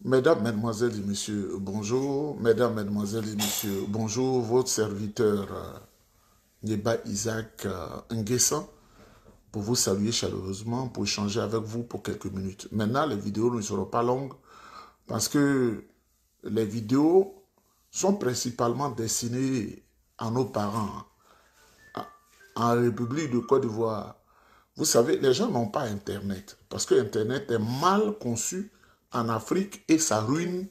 Mesdames, Mesdemoiselles et Messieurs, bonjour. Mesdames, Mesdemoiselles et Messieurs, bonjour. Votre serviteur Nyeba Isaac Nguessan pour vous saluer chaleureusement, pour échanger avec vous pour quelques minutes. Maintenant, les vidéos ne seront pas longues parce que les vidéos sont principalement destinées à nos parents en République de Côte d'Ivoire. Vous savez, les gens n'ont pas Internet parce que Internet est mal conçu en Afrique et ça ruine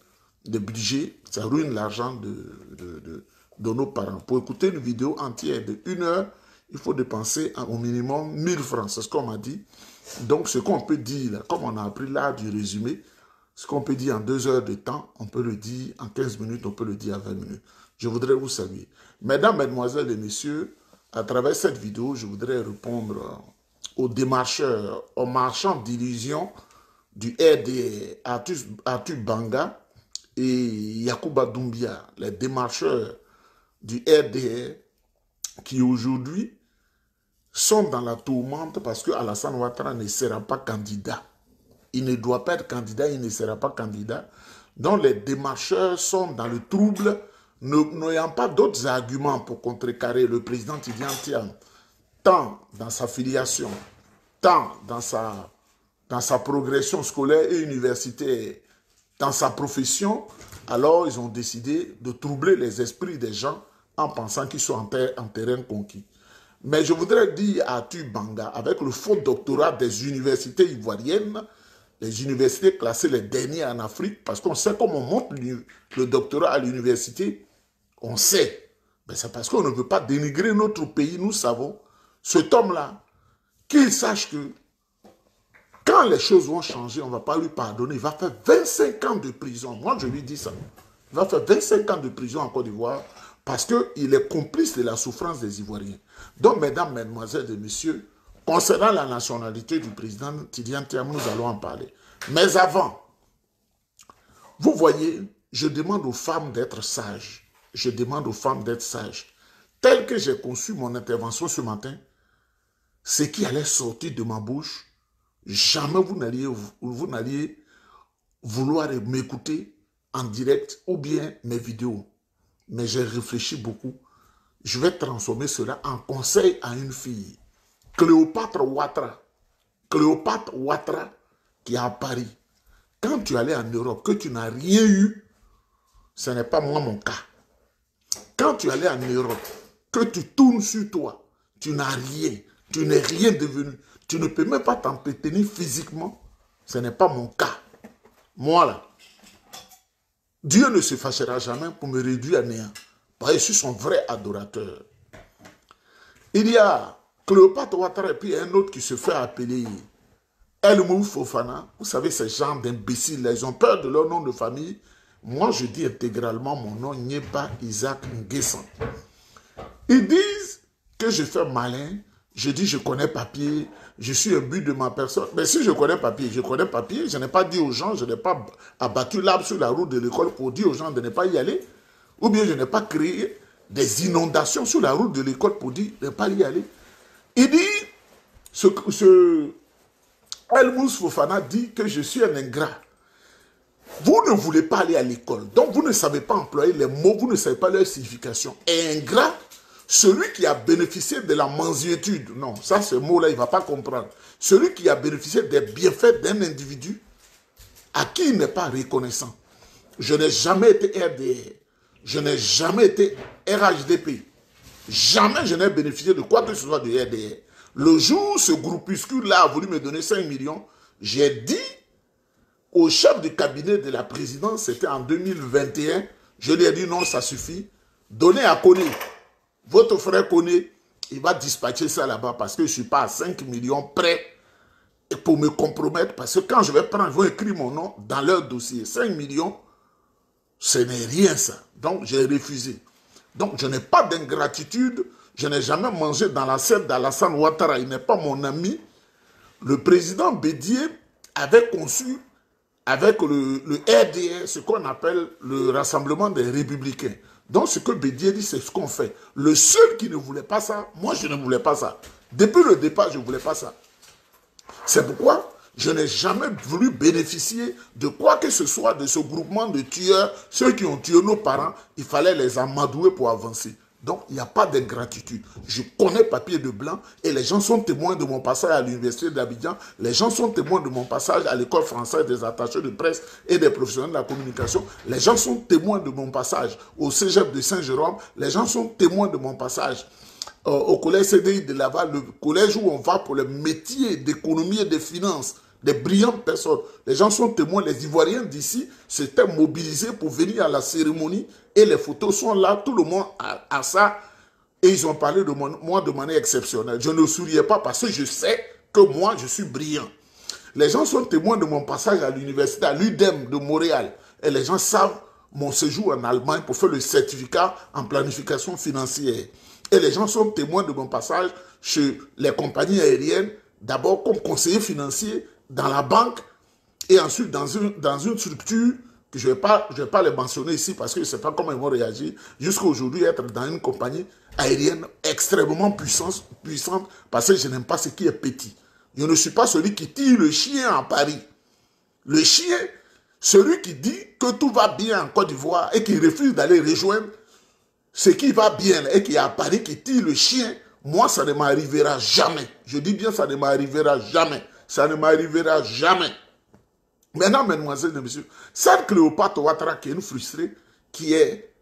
le budget, ça ruine l'argent de nos parents. Pour écouter une vidéo entière de 1 heure, il faut dépenser au minimum 1000 francs, c'est ce qu'on m'a dit. Donc, ce qu'on peut dire, là, comme on a appris l'art du résumé, ce qu'on peut dire en 2 heures de temps, on peut le dire en 15 minutes, on peut le dire en 20 minutes. Je voudrais vous saluer. Mesdames, Mesdemoiselles et Messieurs, à travers cette vidéo, je voudrais répondre aux démarcheurs, aux marchands d'illusions du RDR, Arthur Banga et Yacouba Doumbia, les démarcheurs du RDR qui aujourd'hui sont dans la tourmente parce que Alassane Ouattara ne sera pas candidat. Il ne doit pas être candidat, il ne sera pas candidat. Donc les démarcheurs sont dans le trouble, n'ayant pas d'autres arguments pour contrecarrer le président Tidiane Tiam, tant dans sa filiation, tant dans sa progression scolaire et universitaire, dans sa profession. Alors ils ont décidé de troubler les esprits des gens en pensant qu'ils sont en terrain conquis. Mais je voudrais dire à Arthur Banga, avec le faux doctorat des universités ivoiriennes, les universités classées les dernières en Afrique, parce qu'on sait comment on monte le doctorat à l'université, on sait. Mais c'est parce qu'on ne veut pas dénigrer notre pays, nous savons. Cet homme-là, qu'il sache que quand les choses vont changer, on ne va pas lui pardonner. Il va faire 25 ans de prison. Moi, je lui dis ça. Il va faire 25 ans de prison en Côte d'Ivoire parce qu'il est complice de la souffrance des Ivoiriens. Donc, mesdames, mesdemoiselles et messieurs, concernant la nationalité du président Tidiane Tiam, nous allons en parler. Mais avant, vous voyez, je demande aux femmes d'être sages. Je demande aux femmes d'être sages. Tel que j'ai conçu mon intervention ce matin, ce qui allait sortir de ma bouche, jamais vous n'alliez vouloir m'écouter en direct ou bien mes vidéos. Mais j'ai réfléchi beaucoup. Je vais transformer cela en conseil à une fille. Cléopâtre Ouattara. Cléopâtre Ouattara qui est à Paris. Quand tu allais en Europe, que tu n'as rien eu, ce n'est pas moi mon cas. Quand tu allais en Europe, que tu tournes sur toi, tu n'as rien, tu n'es rien devenu, tu ne peux même pas t'entretenir physiquement, ce n'est pas mon cas. Moi là, Dieu ne se fâchera jamais pour me réduire à néant. Parce que je suis son vrai adorateur. Il y a Cléopâtre Ouattara et puis un autre qui se fait appeler El Mouf Fofana. Vous savez, ces gens d'imbéciles, ils ont peur de leur nom de famille. Moi, je dis intégralement mon nom, Nyeba Isaac Nguessan. Ils disent que je fais malin. Je dis je connais papier, je suis un but de ma personne. Mais si je connais papier, je n'ai pas dit aux gens, je n'ai pas abattu l'arbre sur la route de l'école pour dire aux gens de ne pas y aller. Ou bien je n'ai pas créé des inondations sur la route de l'école pour dire de ne pas y aller. Il dit, Elmous Fofana dit que je suis un ingrat. Vous ne voulez pas aller à l'école, donc vous ne savez pas employer les mots, vous ne savez pas leur signification. Et ingrat, celui qui a bénéficié de la mansuétude, non, ça ce mot-là, il ne va pas comprendre. Celui qui a bénéficié des bienfaits d'un individu à qui il n'est pas reconnaissant. Je n'ai jamais été RDR, je n'ai jamais été RHDP. Jamais je n'ai bénéficié de quoi que ce soit de RDR. Le jour où ce groupuscule-là a voulu me donner 5 millions, j'ai dit au chef du cabinet de la présidence, c'était en 2021, je lui ai dit non, ça suffit. Donnez à Koné. Votre frère Koné, il va dispatcher ça là-bas parce que je ne suis pas à 5 millions près pour me compromettre. Parce que quand je vais prendre, ils vont écrire mon nom dans leur dossier. 5 millions, ce n'est rien ça. Donc j'ai refusé. Donc je n'ai pas d'ingratitude. Je n'ai jamais mangé dans l'assiette d'Alassane Ouattara. Il n'est pas mon ami. Le président Bédié avait conçu avec le RDR, ce qu'on appelle le Rassemblement des Républicains. Donc ce que Bédié dit, c'est ce qu'on fait. Le seul qui ne voulait pas ça, moi je ne voulais pas ça. Depuis le départ, je ne voulais pas ça. C'est pourquoi Je n'ai jamais voulu bénéficier de quoi que ce soit de ce groupement de tueurs. Ceux qui ont tué nos parents, il fallait les amadouer pour avancer. Donc, il n'y a pas d'ingratitude. Je connais papier de blanc et les gens sont témoins de mon passage à l'université d'Abidjan. Les gens sont témoins de mon passage à l'école française des attachés de presse et des professionnels de la communication. Les gens sont témoins de mon passage au cégep de Saint-Jérôme. Les gens sont témoins de mon passage au collège CDI de Laval, le collège où on va pour le métier d'économie et de finances. Des brillantes personnes. Les gens sont témoins, les Ivoiriens d'ici s'étaient mobilisés pour venir à la cérémonie et les photos sont là, tout le monde a ça et ils ont parlé de moi de manière exceptionnelle. Je ne souriais pas parce que je sais que moi je suis brillant. Les gens sont témoins de mon passage à l'université, à l'UDEM de Montréal et les gens savent mon séjour en Allemagne pour faire le certificat en planification financière. Et les gens sont témoins de mon passage chez les compagnies aériennes, d'abord comme conseiller financier, dans la banque et ensuite dans une structure que je ne vais pas les mentionner ici parce que je ne sais pas comment ils vont réagir, jusqu'à aujourd'hui être dans une compagnie aérienne extrêmement puissante parce que je n'aime pas ce qui est petit. Je ne suis pas celui qui tire le chien à Paris. Le chien, celui qui dit que tout va bien en Côte d'Ivoire et qui refuse d'aller rejoindre ce qui va bien et qui est à Paris, qui tire le chien, moi ça ne m'arrivera jamais. Je dis bien ça ne m'arrivera jamais. Ça ne m'arrivera jamais. Maintenant, mesdemoiselles et messieurs, cette Cléopâtre Ouattara qui est une frustrée, qui est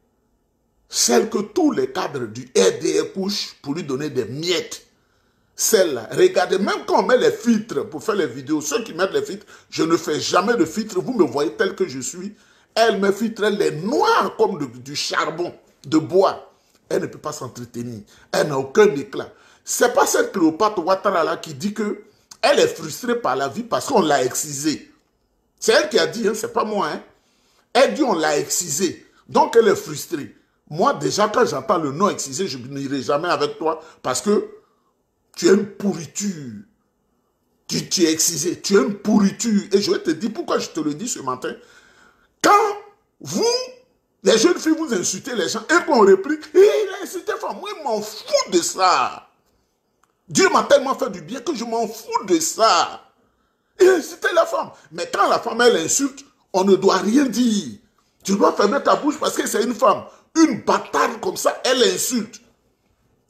celle que tous les cadres du RDR couchent pour lui donner des miettes. Celle-là, regardez, même quand on met les filtres pour faire les vidéos, ceux qui mettent les filtres, je ne fais jamais de filtres, vous me voyez tel que je suis, elle me filtre, elle est noire comme du charbon, de bois. Elle ne peut pas s'entretenir, elle n'a aucun éclat. Ce n'est pas cette Cléopâtre Ouattara-là qui dit que elle est frustrée par la vie parce qu'on l'a excisée. C'est elle qui a dit, hein, c'est pas moi. Hein. Elle dit on l'a excisée. Donc elle est frustrée. Moi, déjà, quand j'entends le nom excisé, je n'irai jamais avec toi parce que tu es une pourriture. Tu es excisé. Tu es une pourriture. Et je vais te dire pourquoi je te le dis ce matin. Quand vous, les jeunes filles, vous insultez les gens et qu'on réplique, il a insulté femme. Moi, je m'en fous de ça. Dieu m'a tellement fait du bien que je m'en fous de ça. Et inciter la femme. Mais quand la femme, elle insulte, on ne doit rien dire. Tu dois fermer ta bouche parce que c'est une femme. Une bâtarde comme ça, elle insulte.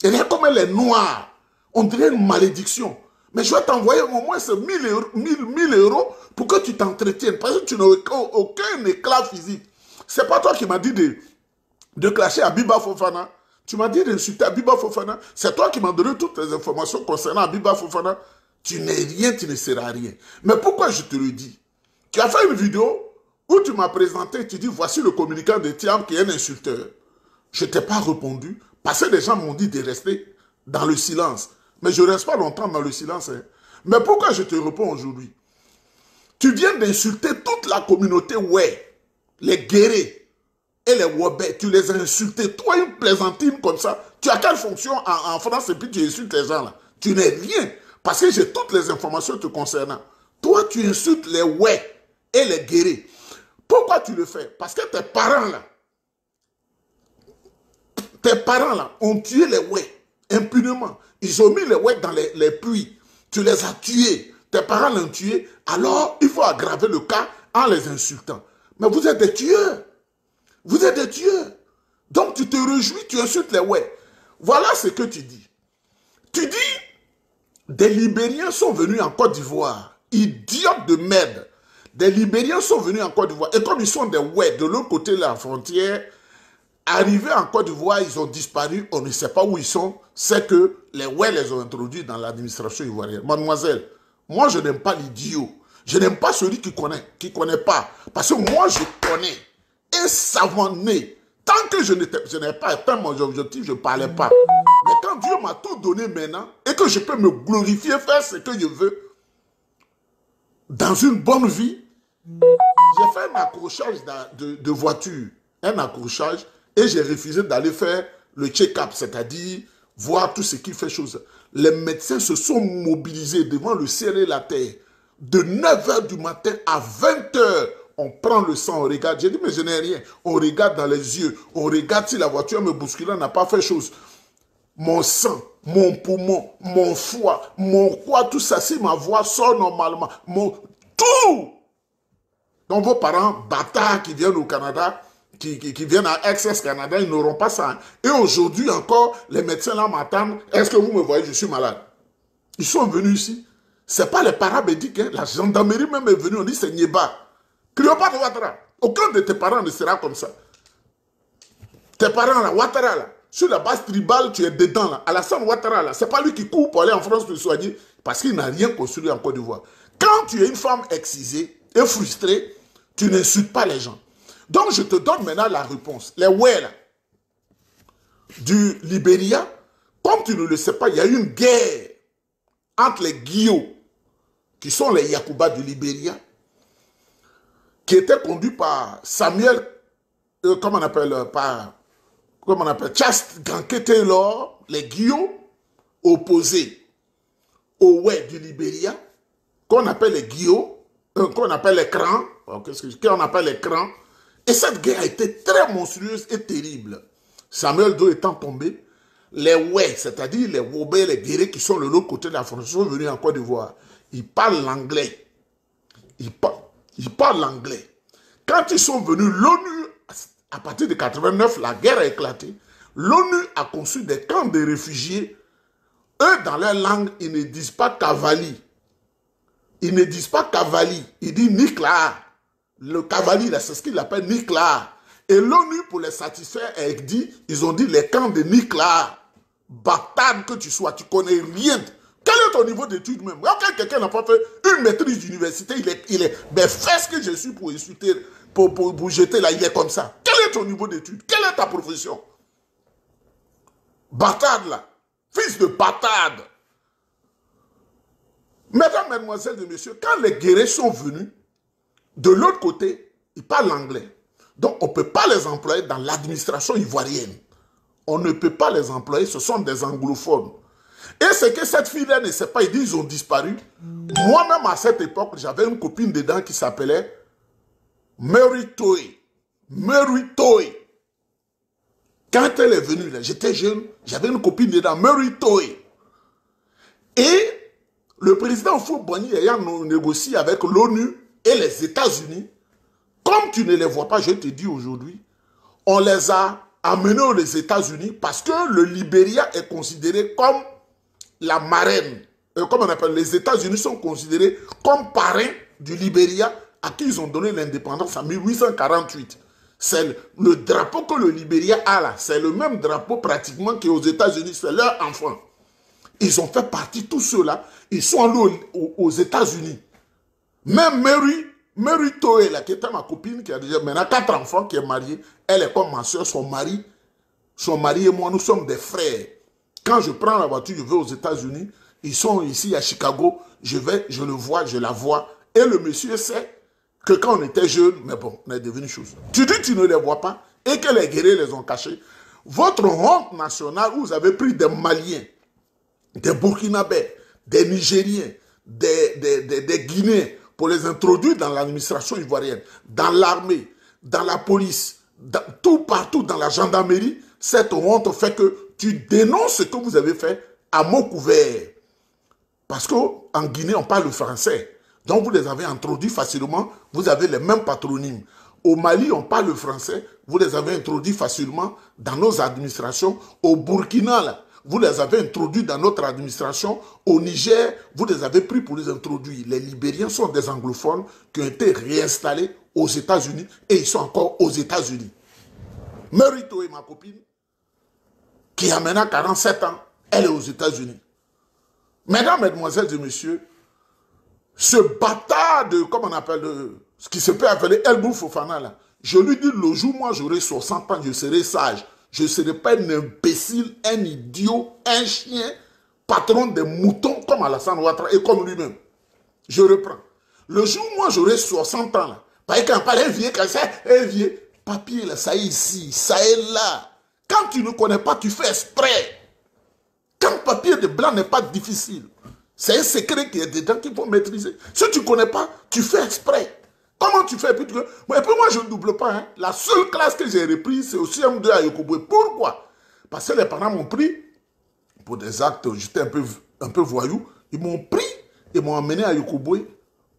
Et là, comme elle est noire, on dirait une malédiction. Mais je vais t'envoyer au moins 1000 euros pour que tu t'entretiennes. Parce que tu n'as aucun éclat physique. C'est pas toi qui m'as dit de clasher Abiba Fofana. Tu m'as dit d'insulter Abiba Fofana. C'est toi qui m'as donné toutes les informations concernant Abiba Fofana. Tu n'es rien, tu ne seras rien. Mais pourquoi je te le dis? Tu as fait une vidéo où tu m'as présenté, tu dis voici le communicant de Thiam qui est un insulteur. Je ne t'ai pas répondu parce que les gens m'ont dit de rester dans le silence. Mais je ne reste pas longtemps dans le silence. Hein. Mais pourquoi je te réponds aujourd'hui? Tu viens d'insulter toute la communauté, ouais, les guérés et les Wobé, tu les as insultés. Toi, une plaisantine comme ça, tu as quelle fonction en France et puis tu insultes les gens là? Tu n'es rien. Parce que j'ai toutes les informations te concernant. Toi, tu insultes les ouais et les guérés. Pourquoi tu le fais? Parce que tes parents là ont tué les ouais impunément. Ils ont mis les ouais dans les puits. Tu les as tués. Tes parents l'ont tué. Alors, il faut aggraver le cas en les insultant. Mais vous êtes des tueurs. Vous êtes des tueurs. Donc, tu te réjouis, tu insultes les ouais. Voilà ce que tu dis. Tu dis, des Libériens sont venus en Côte d'Ivoire. Idiotes de merde. Des Libériens sont venus en Côte d'Ivoire. Et comme ils sont des ouais de l'autre côté de la frontière, arrivés en Côte d'Ivoire, ils ont disparu. On ne sait pas où ils sont. C'est que les ouais les ont introduits dans l'administration ivoirienne. Mademoiselle, moi je n'aime pas l'idiot. Je n'aime pas celui qui connaît pas. Parce que moi je connais. Un savant né. Tant que je n'ai pas atteint mon objectif, je ne parlais pas. Mais quand Dieu m'a tout donné maintenant, et que je peux me glorifier, faire ce que je veux, dans une bonne vie, j'ai fait un accrochage de voiture, un accrochage, et j'ai refusé d'aller faire le check-up, c'est-à-dire voir tout ce qui fait chose. Les médecins se sont mobilisés devant le ciel et la terre. De 9 h du matin à 20 h, on prend le sang, on regarde. J'ai dit, mais je n'ai rien. On regarde dans les yeux, on regarde si la voiture me bousculant n'a pas fait chose. Mon sang, mon poumon, mon foie, mon quoi, tout ça, si ma voix sort normalement, tout. Donc vos parents bâtards qui viennent au Canada, qui viennent à Access Canada, ils n'auront pas ça. Et aujourd'hui encore, les médecins là m'attendent. Est-ce que vous me voyez, je suis malade? Ils sont venus ici. Ce n'est pas les paramédics, hein. La gendarmerie même est venue, on dit c'est Nieba. Cléopâtre Ouattara. Aucun de tes parents ne sera comme ça. Tes parents là, Ouattara là, sur la base tribale, tu es dedans là. Alassane Ouattara là, c'est pas lui qui court pour aller en France te soigner parce qu'il n'a rien construit en Côte d'Ivoire. Quand tu es une femme excisée et frustrée, tu n'insultes pas les gens. Donc je te donne maintenant la réponse. Les ouais là, du Libéria, comme tu ne le sais pas, il y a eu une guerre entre les Guillots, qui sont les Yacouba du Libéria, qui était conduit par Samuel, comment on appelle, Chast Gankete Taylor, les Guillots, opposés aux ouais du Libéria, qu'on appelle les Guillots, qu'on appelle les crans, qu'on appelle les crans. Et cette guerre a été très monstrueuse et terrible. Samuel II étant tombé, les ouais, c'est-à-dire les Wobé, les guerriers qui sont de l'autre côté de la frontière, sont venus en Côte d'Ivoire. Ils parlent l'anglais. Ils parlent l'anglais. Quand ils sont venus, l'ONU, à partir de 89, la guerre a éclaté. L'ONU a conçu des camps de réfugiés. Eux, dans leur langue, ils ne disent pas Cavali. Ils ne disent pas Cavali. Ils disent Nikla. Le Cavali, c'est ce qu'ils appellent Nikla. Et l'ONU, pour les satisfaire, ils ont dit les camps de Nikla. Bâtard que tu sois, tu connais rien. Quel est ton niveau d'études même? Quand quelqu'un n'a pas fait une maîtrise d'université, mais fais ce que je suis pour insulter, pour jeter là, il est comme ça. Quel est ton niveau d'études? Quelle est ta profession? Bâtard là. Fils de bâtard. Mesdames, mesdemoiselles et messieurs, quand les guerriers sont venus, de l'autre côté, ils parlent anglais. Donc, on ne peut pas les employer dans l'administration ivoirienne. On ne peut pas les employer, ce sont des anglophones. Et c'est que cette fille-là ne sait pas, ils disent qu'ils ont disparu. Moi-même, à cette époque, j'avais une copine dedans qui s'appelait Mary Toy. Mary Toy. Quand elle est venue, j'étais jeune, j'avais une copine dedans, Mary Toy. Et le président Houphouët-Boigny ayant négocié avec l'ONU et les États-Unis, comme tu ne les vois pas, je te dis aujourd'hui, on les a amenés aux États-Unis parce que le Libéria est considéré comme la marraine. Comme on appelle, les États-Unis sont considérés comme parrains du Libéria à qui ils ont donné l'indépendance en 1848. C'est le drapeau que le Libéria a là. C'est le même drapeau pratiquement qu'aux États-Unis. C'est leur enfant. Ils ont fait partie, tous ceux-là. Ils sont allés aux États-Unis. Même Mary Toé, là, qui était ma copine, qui a déjà maintenant 4 enfants, qui est mariée, elle est comme ma soeur, son mari et moi, nous sommes des frères. Quand je prends la voiture, je vais aux États-Unis, ils sont ici à Chicago, je vais, je le vois, je la vois, et le monsieur sait que quand on était jeunes, mais bon, on est devenu chose. Tu dis que tu ne les vois pas, et que les guerriers les ont cachés. Votre honte nationale, vous avez pris des Maliens, des Burkinabés, des Nigériens, des Guinéens, pour les introduire dans l'administration ivoirienne, dans l'armée, dans la police, tout partout dans la gendarmerie. Cette honte fait que tu dénonces ce que vous avez fait à mot couvert. Parce qu'en Guinée, on parle le français. Donc vous les avez introduits facilement, vous avez les mêmes patronymes. Au Mali, on parle le français, vous les avez introduits facilement dans nos administrations. Au Burkina, là, vous les avez introduits dans notre administration. Au Niger, vous les avez pris pour les introduire. Les Libériens sont des anglophones qui ont été réinstallés aux États-Unis et ils sont encore aux États-Unis. Merito est ma copine, qui a maintenant 47 ans, elle est aux États-Unis. Mesdames, mesdemoiselles et messieurs, ce bâtard de, comment on appelle, ce qui se peut appeler El Fofana, là, je lui dis, le jour où moi j'aurai 60 ans, je serai sage. Je ne serai pas un imbécile, un idiot, un chien, patron des moutons comme Alassane Ouattara et comme lui-même. Je reprends. Le jour où moi j'aurai 60 ans, là, parce qu'on parle un vieux comme ça, un vieux papier, là, ça est ici, ça est là. Quand tu ne connais pas, tu fais exprès. Quand papier de blanc n'est pas difficile, c'est un secret qui est dedans qu'il faut maîtriser. Si tu ne connais pas, tu fais exprès. Comment tu fais? Et puis moi, je ne double pas. Hein. La seule classe que j'ai reprise, c'est au CM2 à Yokoboué. Pourquoi? Parce que les parents m'ont pris pour des actes, j'étais un peu voyou. Ils m'ont pris et m'ont emmené à Yokoboué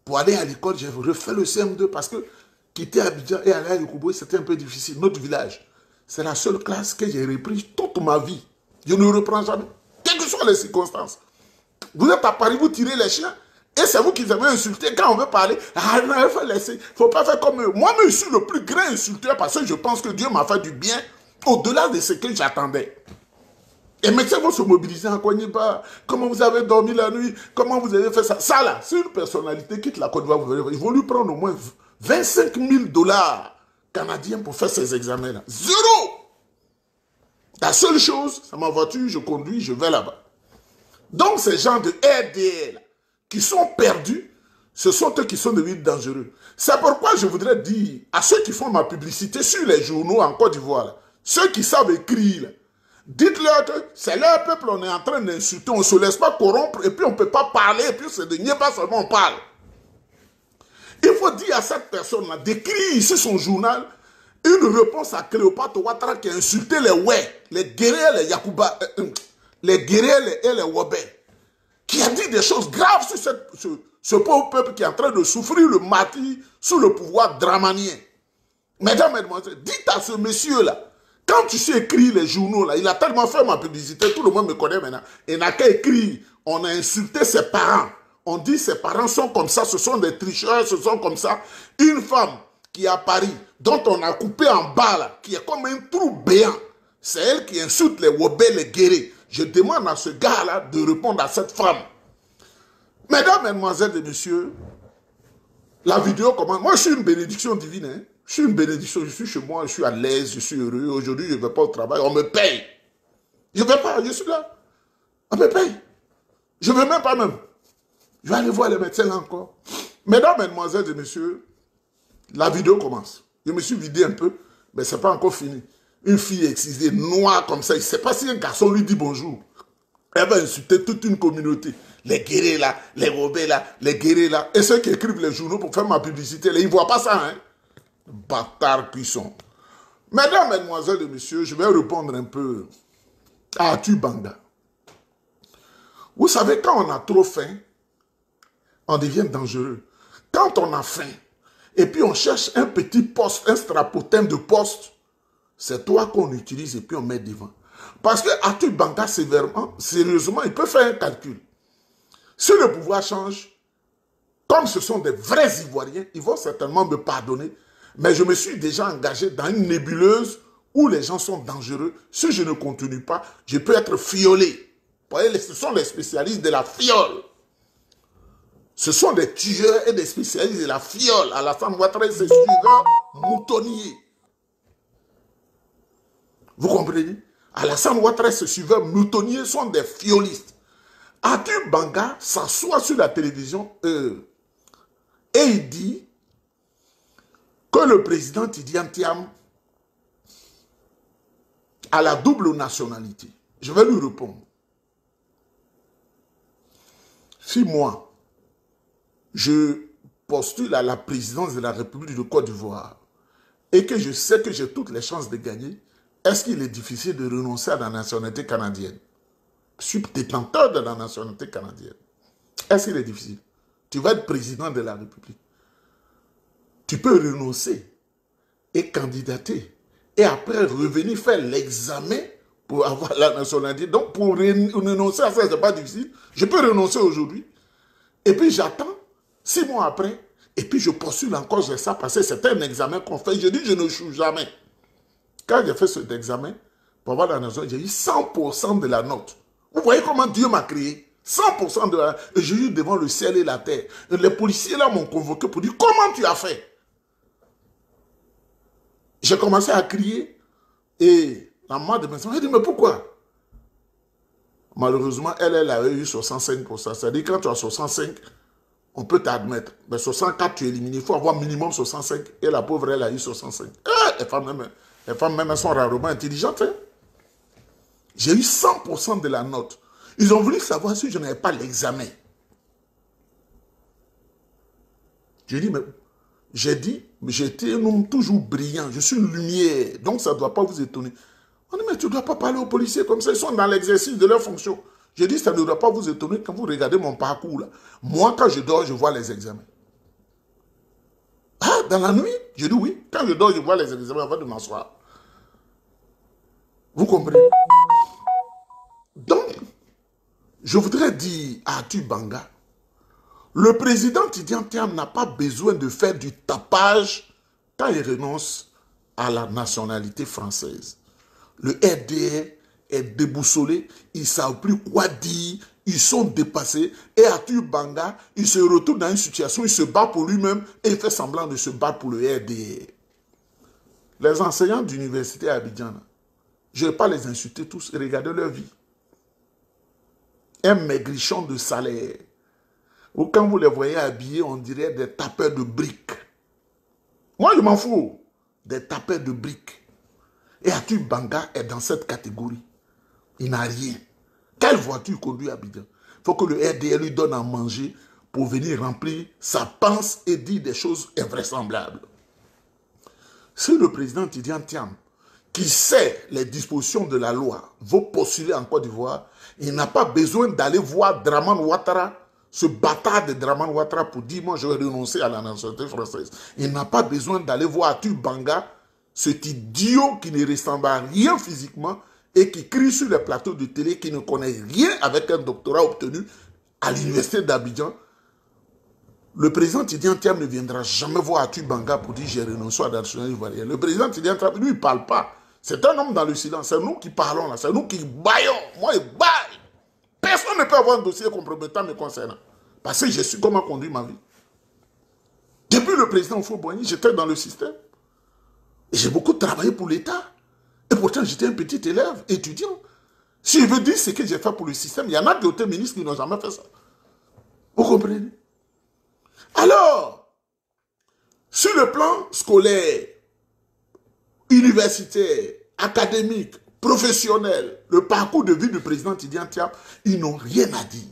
pour aller à l'école. J'ai refait le CM2 parce que quitter Abidjan et aller à Yokoboué, c'était un peu difficile. Notre village, c'est la seule classe que j'ai reprise toute ma vie. Je ne reprends jamais, quelles que soient les circonstances. Vous êtes à Paris, vous tirez les chiens, et c'est vous qui avez insulté. Quand on veut parler, ah non, il faut laisser. Il ne faut pas faire comme eux. Moi-même, je suis le plus grand insulteur parce que je pense que Dieu m'a fait du bien au-delà de ce que j'attendais. Et maintenant, vous se mobilisez en Kouaniba. Comment vous avez dormi la nuit? Comment vous avez fait ça? Ça, là, c'est une personnalité qui quitte la Côte d'Ivoire. Ils vont lui prendre au moins 25 000 $ canadiens pour faire ces examens-là. Zéro! La seule chose, c'est ma voiture, je conduis, je vais là-bas. Donc, ces gens de RDL qui sont perdus, ce sont eux qui sont devenus dangereux. C'est pourquoi je voudrais dire à ceux qui font ma publicité sur les journaux en Côte d'Ivoire, ceux qui savent écrire, dites-leur que c'est leur peuple, on est en train d'insulter, on ne se laisse pas corrompre, et puis on ne peut pas parler, et puis c'est de nier pas seulement on parle. Il faut dire à cette personne-là d'écrire ici son journal, une réponse à Cléopâtre Ouattara qui a insulté les Oué, les guerriers, les Yakuba, les guerriers et les Wobé, qui a dit des choses graves sur ce pauvre peuple qui est en train de souffrir le martyre sous le pouvoir dramanien. Mesdames, mesdemoiselles, dites à ce monsieur-là, quand tu sais écrire les journaux, là, il a tellement fait ma publicité, tout le monde me connaît maintenant, il n'a qu'à écrire, on a insulté ses parents, on dit ses parents sont comme ça, ce sont des tricheurs, ce sont comme ça. Une femme qui est à Paris, dont on a coupé en bas, là, qui est comme un trou béant, c'est elle qui insulte les Wobé, les guerriers. Je demande à ce gars-là de répondre à cette femme. Mesdames, mesdemoiselles et messieurs, la vidéo commence. Moi, je suis une bénédiction divine. Hein? Je suis une bénédiction. Je suis chez moi, je suis à l'aise, je suis heureux. Aujourd'hui, je ne vais pas au travail. On me paye. Je ne vais pas, je suis là. On me paye. Je ne veux même pas même. Je vais aller voir les médecins là encore. Mesdames, mesdemoiselles et messieurs, la vidéo commence. Je me suis vidé un peu, mais ce n'est pas encore fini. Une fille excisée, noire comme ça, il ne sait pas si un garçon lui dit bonjour. Elle va insulter toute une communauté. Les guerriers là, les robés là, les guerriers là. Et ceux qui écrivent les journaux pour faire ma publicité, là, ils ne voient pas ça, hein. Bâtards qui sont. Mesdames, mesdemoiselles et messieurs, je vais répondre un peu à Atu Banga. Vous savez, quand on a trop faim, on devient dangereux. Quand on a faim, et puis on cherche un petit poste, un strapotin de poste, c'est toi qu'on utilise et puis on met devant. Parce que Atu Banga, sérieusement, il peut faire un calcul. Si le pouvoir change, comme ce sont des vrais Ivoiriens, ils vont certainement me pardonner. Mais je me suis déjà engagé dans une nébuleuse où les gens sont dangereux. Si je ne continue pas, je peux être fiolé. Vous voyez, ce sont les spécialistes de la fiole. Ce sont des tueurs et des spécialistes de la fiole. Alassane Ouattara, c'est suiveur moutonnier. Vous comprenez? Alassane Ouattara, ses suiveurs moutonniers sont des fiolistes. Atu Banga s'assoit sur la télévision et il dit que le président Tidiane Thiam a la double nationalité. Je vais lui répondre. Si moi, je postule à la présidence de la République de Côte d'Ivoire et que je sais que j'ai toutes les chances de gagner, est-ce qu'il est difficile de renoncer à la nationalité canadienne? Je suis détenteur de la nationalité canadienne. Est-ce qu'il est difficile? Tu vas être président de la République. Tu peux renoncer et candidater. Et après revenir faire l'examen pour avoir la nationalité. Donc pour renoncer à ça, ce n'est pas difficile. Je peux renoncer aujourd'hui. Et puis j'attends 6 mois après. Et puis je postule encore, j'ai ça parce que c'est un examen qu'on fait. Je dis je ne joue jamais. Quand j'ai fait cet examen, pour avoir la nationalité, j'ai eu 100% de la note. Vous voyez comment Dieu m'a créé? 100% de la... Et j'ai eu devant le ciel et la terre. Et les policiers là m'ont convoqué pour dire comment tu as fait? J'ai commencé à crier. Et la maman de maison, elle dit mais pourquoi? Malheureusement, elle avait eu 65%. C'est-à-dire quand tu as 65, on peut t'admettre. Mais 64, tu es éliminé. Il faut avoir minimum 65. Et la pauvre, elle a eu 65. Les femmes même, elles sont rarement intelligentes. Hein? J'ai eu 100% de la note. Ils ont voulu savoir si je n'avais pas l'examen. J'ai dit, mais j'étais un homme toujours brillant. Je suis une lumière. Donc ça ne doit pas vous étonner. On dit, mais tu ne dois pas parler aux policiers comme ça, ils sont dans l'exercice de leur fonction. Je dis, ça ne doit pas vous étonner quand vous regardez mon parcours là. Moi, quand je dors, je vois les examens. Ah, dans la nuit? Je dis oui. Quand je dors, je vois les examens avant de m'asseoir. Vous comprenez? Donc, je voudrais dire à Atu Banga, le président Tidiane Thiam n'a pas besoin de faire du tapage quand il renonce à la nationalité française. Le RDR est déboussolé, ils ne savent plus quoi dire, ils sont dépassés. Et Atu Banga, il se retrouve dans une situation, il se bat pour lui-même et il fait semblant de se battre pour le RDR. Les enseignants d'université à Abidjan, je ne vais pas les insulter tous, regardez leur vie. Un maigrichon de salaire. Ou quand vous les voyez habillés, on dirait des tapeurs de briques. Moi, je m'en fous. Des tapeurs de briques. Et Atu Banga est dans cette catégorie. Il n'a rien. Quelle voiture conduit à Abidjan? Il faut que le RDL lui donne à manger pour venir remplir sa panse et dire des choses invraisemblables. Si le président Tidiane Thiam, qui sait les dispositions de la loi, veut postuler en Côte d'Ivoire, il n'a pas besoin d'aller voir Dramane Ouattara, ce bâtard de Dramane Ouattara, pour dire, moi je vais renoncer à la nationalité française. Il n'a pas besoin d'aller voir Atu Banga, cet idiot qui ne ressemble à rien physiquement et qui crie sur les plateaux de télé, qui ne connaît rien avec un doctorat obtenu à l'université d'Abidjan. Le président Tidiane Thiam ne viendra jamais voir Atu Banga pour dire j'ai renoncé à la nationalité ivoirienne. Le président Tidiane Thiam, lui, il ne parle pas. C'est un homme dans le silence. C'est nous qui parlons là. C'est nous qui baillons. Moi, je baille. Personne ne peut avoir un dossier compromettant me concernant. Parce que je suis comment conduire ma vie. Depuis le président Houphouët-Boigny, j'étais dans le système. Et j'ai beaucoup travaillé pour l'État. Et pourtant, j'étais un petit élève, étudiant. Si je veux dire ce que j'ai fait pour le système, il y en a d'autres ministres qui n'ont jamais fait ça. Vous comprenez? Alors, sur le plan scolaire, universitaire, académique, professionnel, le parcours de vie du président Tidiane Thiam, ils n'ont rien à dire.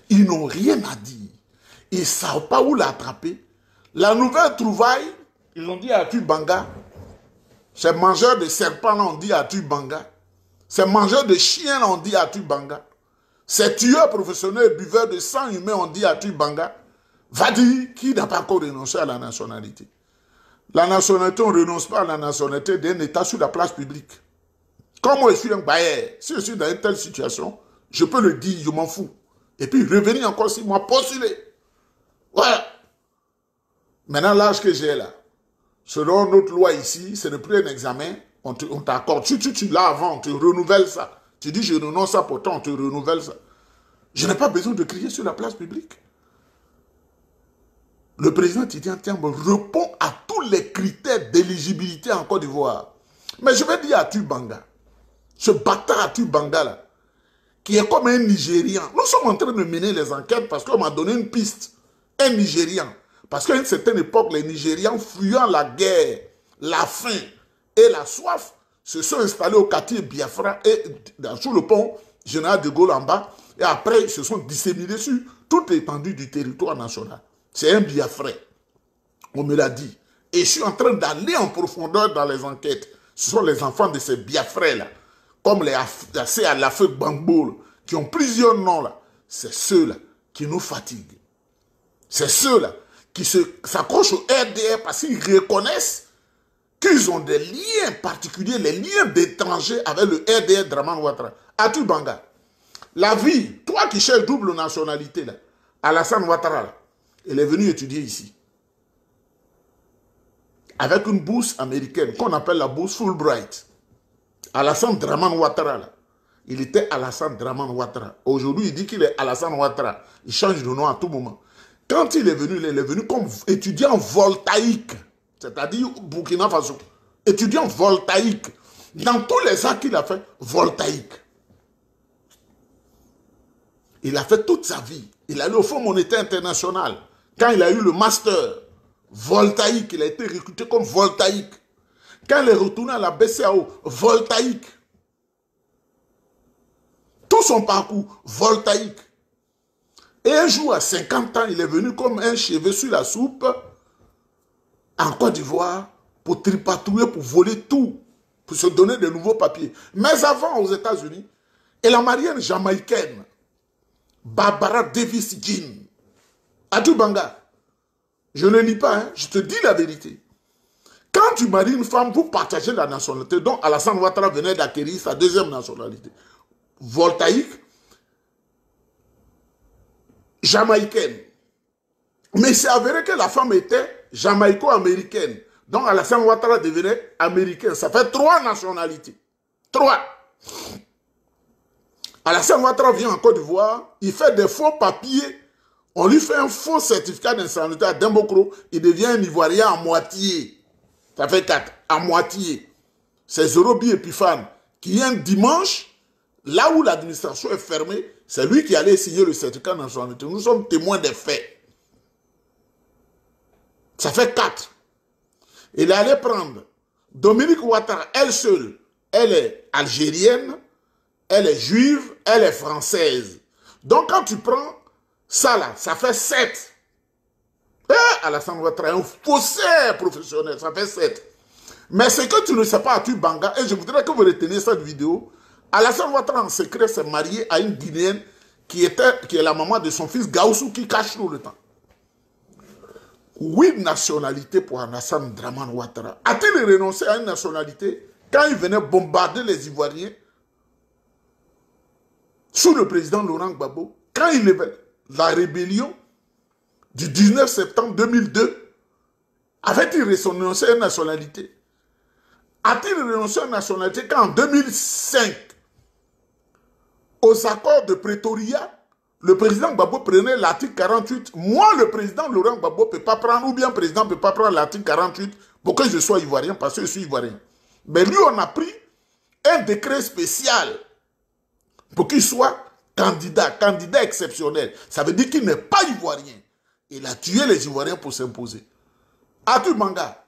Ils n'ont rien à dire. Ils ne savent pas où l'attraper. La nouvelle trouvaille, ils ont dit à Atu Banga, ces mangeurs de serpents l'ont dit à Atu Banga, ces mangeurs de chiens l'ont dit à Atu Banga, ces tueurs professionnels buveurs de sang humain ont dit à Atu Banga, va dire qui n'a pas encore renoncé à la nationalité. La nationalité, on ne renonce pas à la nationalité d'un État sur la place publique. Comme moi, je suis un bailleur, si je suis dans une telle situation, je peux le dire, je m'en fous. Et puis revenir encore 6 mois, postuler. Voilà. Maintenant, l'âge que j'ai là, selon notre loi ici, ce n'est plus un examen, on t'accorde. Tu l'as avant, on te renouvelle ça. Tu dis, je renonce ça, pourtant, on te renouvelle ça. Je n'ai pas besoin de crier sur la place publique. Le président Tidiane Thiam répond à tous les critères d'éligibilité en Côte d'Ivoire. Mais je vais dire à Atu Banga, ce bâtard Atu Banga là, qui est comme un Nigérian. Nous sommes en train de mener les enquêtes parce qu'on m'a donné une piste. Un Nigérian. Parce qu'à une certaine époque, les Nigérians, fuyant la guerre, la faim et la soif, se sont installés au quartier Biafra et sous le pont Général de Gaulle en bas. Et après, ils se sont disséminés sur toute l'étendue du territoire national. C'est un Biafrais. On me l'a dit. Et je suis en train d'aller en profondeur dans les enquêtes. Ce sont les enfants de ces Biafrais-là, comme les Alafé Gbangbo, qui ont plusieurs noms là. C'est ceux-là qui nous fatiguent. C'est ceux-là qui s'accrochent au RDR parce qu'ils reconnaissent qu'ils ont des liens particuliers, les liens d'étrangers avec le RDR Dramane Ouattara. Atu Banga, la vie, toi qui cherches double nationalité, là, Alassane Ouattara, là, il est venu étudier ici. Avec une bourse américaine qu'on appelle la bourse Fulbright. Alassane Dramane Ouattara, là, il était Alassane Dramane Ouattara. Aujourd'hui, il dit qu'il est Alassane Ouattara. Il change de nom à tout moment. Quand il est venu comme étudiant voltaïque, c'est-à-dire Burkina Faso. Étudiant voltaïque. Dans tous les actes qu'il a fait, voltaïque. Il a fait toute sa vie. Il est allé au Fonds monétaire international. Quand il a eu le master voltaïque, il a été recruté comme voltaïque. Quand il est retourné à la BCAO, voltaïque. Tout son parcours, voltaïque. Et un jour, à 50 ans, il est venu comme un cheveu sur la soupe en Côte d'Ivoire pour tripatouiller, pour voler tout. pour se donner de nouveaux papiers. Mais avant, aux États-Unis, elle a marié une Jamaïcaine, Barbara Davis Jean. Adou Banga, je ne lis pas, hein, je te dis la vérité. Quand tu maries une femme, vous partagez la nationalité, donc Alassane Ouattara venait d'acquérir sa deuxième nationalité. Voltaïque, jamaïcaine. Mais c'est avéré que la femme était jamaïco-américaine. Donc Alassane Ouattara devenait américain. Ça fait 3 nationalités. 3. Alassane Ouattara vient en Côte d'Ivoire, il fait des faux papiers. On lui fait un faux certificat d'insanité à Dembokro. Il devient un Ivoirien à moitié. Ça fait 4. À moitié. C'est Zorobi Epiphane qui vient dimanche, là où l'administration est fermée, c'est lui qui allait signer le certificat de nationalité. Nous sommes témoins des faits. Ça fait 4. Il allait prendre Dominique Ouattara, elle seule. Elle est algérienne, elle est juive, elle est française. Donc quand tu prends ça là, ça fait 7. Alassane Ouattara est un faussaire professionnel, ça fait 7. Mais ce que tu ne sais pas, Atu Banga, et je voudrais que vous reteniez cette vidéo, Alassane Ouattara en secret s'est marié à une Guinéenne qui est la maman de son fils Gaoussou qui cache tout le temps. 8 nationalités pour Alassane Draman Ouattara. A-t-il renoncé à une nationalité quand il venait bombarder les Ivoiriens sous le président Laurent Gbagbo, quand il y avait la rébellion du 19 septembre 2002, avait-il renoncé à une nationalité? A-t-il renoncé à une nationalité quand en 2005, aux accords de Pretoria, le président Gbagbo prenait l'article 48. Moi, le président Laurent Gbagbo ne peut pas prendre, ou bien le président ne peut pas prendre l'article 48 pour que je sois ivoirien, parce que je suis ivoirien. Mais lui, on a pris un décret spécial pour qu'il soit candidat exceptionnel. Ça veut dire qu'il n'est pas ivoirien. Il a tué les Ivoiriens pour s'imposer. Atu Manga,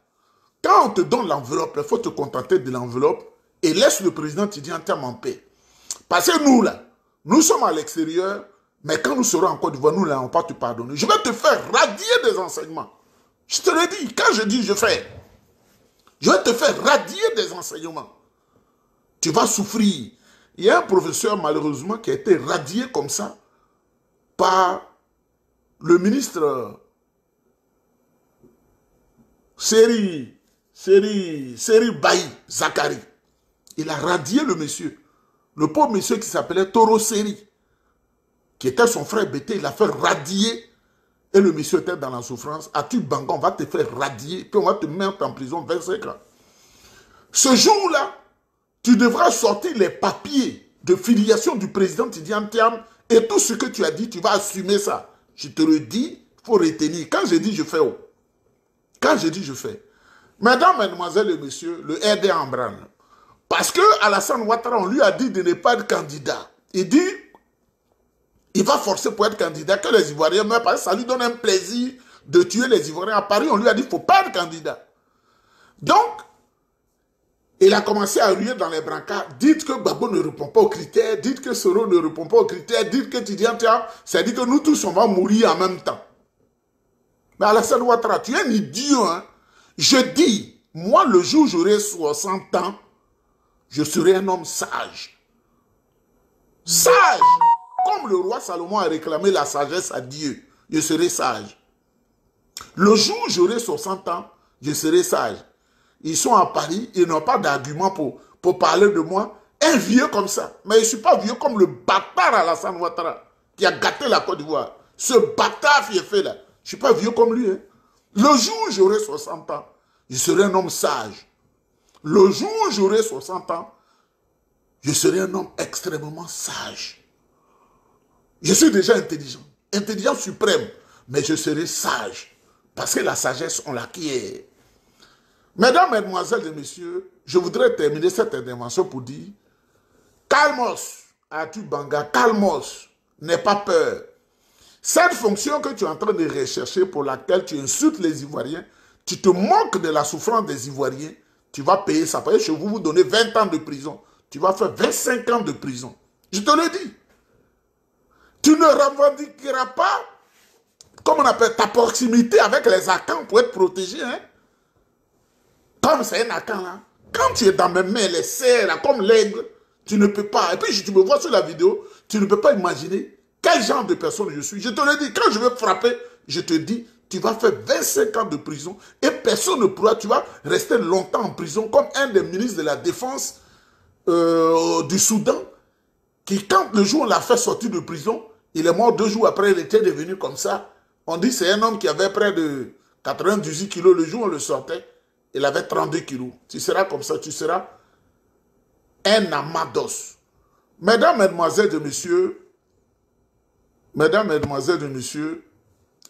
quand on te donne l'enveloppe, il faut te contenter de l'enveloppe et laisse le président Tidiane Thiam en paix. Parce que nous, là, nous sommes à l'extérieur, mais quand nous serons en Côte d'Ivoire, nous n'allons pas te pardonner. Je vais te faire radier des enseignements. Je te le dis, quand je dis je fais, je vais te faire radier des enseignements. Tu vas souffrir. Il y a un professeur, malheureusement, qui a été radié comme ça par le ministre Seri Baï Zakari. Il a radié le monsieur. Le pauvre monsieur qui s'appelait Toro Seri, qui était son frère Bété, il a fait radier. Et le monsieur était dans la souffrance. Atu Banga, on va te faire radier, puis on va te mettre en prison 25 ans. Ce jour-là, tu devras sortir les papiers de filiation du président Tidiane Thiam et tout ce que tu as dit, tu vas assumer ça. Je te le dis, il faut retenir. Quand je dis, je fais. Oh. Quand je dis, je fais. Mesdames, mesdemoiselles et messieurs, le RD en branle. Parce que Alassane Ouattara, on lui a dit de ne pas être candidat. Il dit, il va forcer pour être candidat que les Ivoiriens meurent parce que ça lui donne un plaisir de tuer les Ivoiriens. À Paris, on lui a dit, il ne faut pas être candidat. Donc, il a commencé à ruer dans les brancards. Dites que Gbagbo ne répond pas aux critères, dites que Soro ne répond pas aux critères, dites que Tidiane Thiam, c'est-à-dire que nous tous, on va mourir en même temps. Mais Alassane Ouattara, tu es un idiot, hein? Je dis, moi, le jour où j'aurai 60 ans, je serai un homme sage. Sage! Comme le roi Salomon a réclamé la sagesse à Dieu, je serai sage. Le jour où j'aurai 60 ans, je serai sage. Ils sont à Paris, ils n'ont pas d'argument pour parler de moi. Un vieux comme ça. Mais je ne suis pas vieux comme le bâtard Alassane Ouattara qui a gâté la Côte d'Ivoire. Ce bâtard fiefé là. Je ne suis pas vieux comme lui. Hein. Le jour où j'aurai 60 ans, je serai un homme sage. Le jour où j'aurai 60 ans, je serai un homme extrêmement sage. Je suis déjà intelligent. Intelligent suprême. Mais je serai sage. Parce que la sagesse, on l'acquiert. Mesdames, mesdemoiselles et messieurs, je voudrais terminer cette intervention pour dire calmos, Atu Banga, calmos, n'aie pas peur. Cette fonction que tu es en train de rechercher pour laquelle tu insultes les Ivoiriens, tu te moques de la souffrance des Ivoiriens, tu vas payer ça. Parce que je vais vous donner 20 ans de prison. Tu vas faire 25 ans de prison. Je te le dis. Tu ne revendiqueras pas, comme on appelle, ta proximité avec les Akans pour être protégé, hein. Comme c'est un Akan là, Quand tu es dans mes mains, les serres, là, comme l'aigle, tu ne peux pas. Et puis, tu me vois sur la vidéo, tu ne peux pas imaginer quel genre de personne je suis. Je te le dis, quand je vais frapper, je te dis, tu vas faire 25 ans de prison et personne ne pourra, tu vas rester longtemps en prison comme un des ministres de la Défense du Soudan qui, quand le jour où on l'a fait sortir de prison, il est mort 2 jours après, il était devenu comme ça. On dit que c'est un homme qui avait près de 98 kilos. Le jour où on le sortait, il avait 32 kilos. Tu seras comme ça, tu seras un amas d'os. Mesdames, mesdemoiselles et messieurs,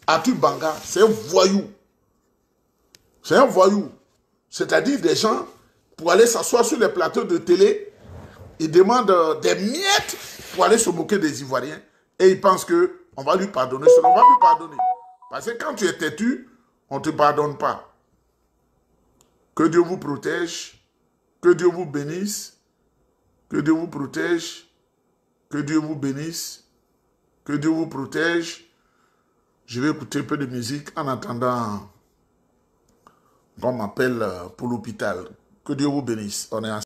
Atu Banga, c'est un voyou. C'est un voyou. C'est-à-dire des gens, pour aller s'asseoir sur les plateaux de télé, ils demandent des miettes pour aller se moquer des Ivoiriens. Et ils pensent qu'on va lui pardonner. On va lui pardonner. Parce que quand tu es têtu, on ne te pardonne pas. Que Dieu vous protège. Que Dieu vous bénisse. Que Dieu vous protège. Que Dieu vous bénisse. Que Dieu vous protège. Je vais écouter un peu de musique en attendant qu'on m'appelle pour l'hôpital. Que Dieu vous bénisse. On est ensemble.